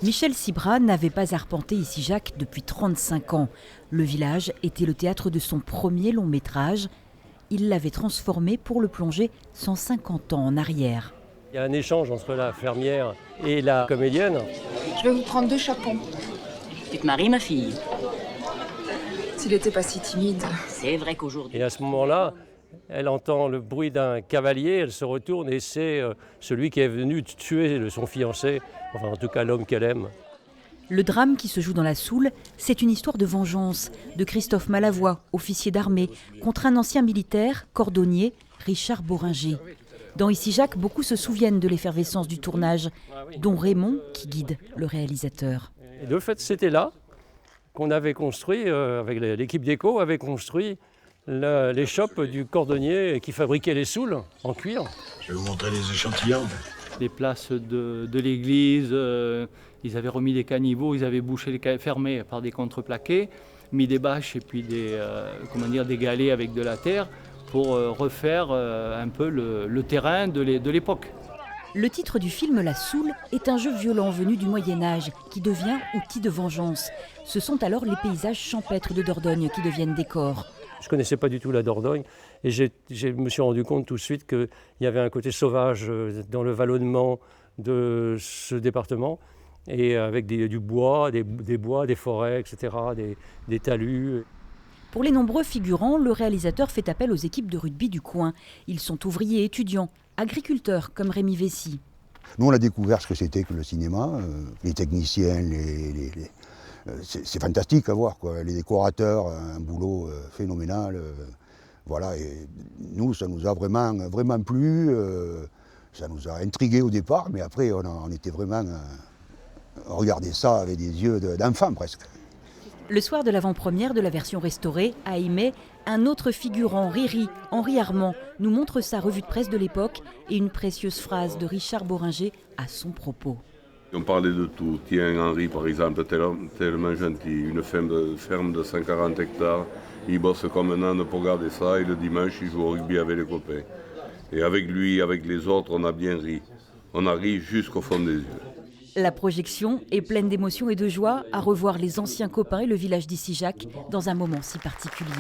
Michel Sibra n'avait pas arpenté Ici-Jacques depuis 35 ans. Le village était le théâtre de son premier long métrage. Il l'avait transformé pour le plonger 150 ans en arrière. Il y a un échange entre la fermière et la comédienne. Je vais vous prendre 2 chapons. Tu te maries, ma fille? S'il n'était pas si timide. C'est vrai qu'aujourd'hui... Et à ce moment-là, elle entend le bruit d'un cavalier, elle se retourne et c'est celui qui est venu tuer son fiancé, enfin en tout cas l'homme qu'elle aime. Le drame qui se joue dans la Soule, c'est une histoire de vengeance de Christophe Malavoie, officier d'armée, contre un ancien militaire, cordonnier, Richard Boringer. Dans Ici-Jacques, beaucoup se souviennent de l'effervescence du tournage, dont Raymond qui guide le réalisateur. Et de fait, c'était là qu'on avait construit, avec l'équipe d'éco, avait construit l'échoppe du cordonnier qui fabriquait les soules en cuir. Je vais vous montrer les échantillons. Les places de l'église, ils avaient remis des caniveaux, ils avaient fermé par des contreplaqués, mis des bâches et puis des galets avec de la terre pour refaire un peu le terrain de l'époque. Le titre du film La Soule est un jeu violent venu du Moyen-Âge qui devient outil de vengeance. Ce sont alors les paysages champêtres de Dordogne qui deviennent décors. Je ne connaissais pas du tout la Dordogne et je me suis rendu compte tout de suite qu'il y avait un côté sauvage dans le vallonnement de ce département, et avec du bois, des forêts, etc., des talus. Pour les nombreux figurants, le réalisateur fait appel aux équipes de rugby du coin. Ils sont ouvriers, étudiants, agriculteurs comme Rémi Vessy. Nous, on a découvert ce que c'était que le cinéma, les techniciens, c'est fantastique à voir, quoi. Les décorateurs, un boulot phénoménal. Voilà, et nous, ça nous a vraiment plu. Ça nous a intrigués au départ, mais après, on était vraiment... on regardait ça avec des yeux d'enfant presque. Le soir de l'avant-première de la version restaurée, à Aimé, un autre figurant, Riri, Henri Armand, nous montre sa revue de presse de l'époque et une précieuse phrase de Richard Boringer à son propos. On parlait de tout. Tiens, Henri, par exemple, tellement gentil, une ferme de 140 hectares, il bosse comme un âne pour garder ça, et le dimanche, il joue au rugby avec les copains. Et avec lui, avec les autres, on a bien ri. On a ri jusqu'au fond des yeux. La projection est pleine d'émotion et de joie à revoir les anciens copains et le village d'Ici-Jacques dans un moment si particulier.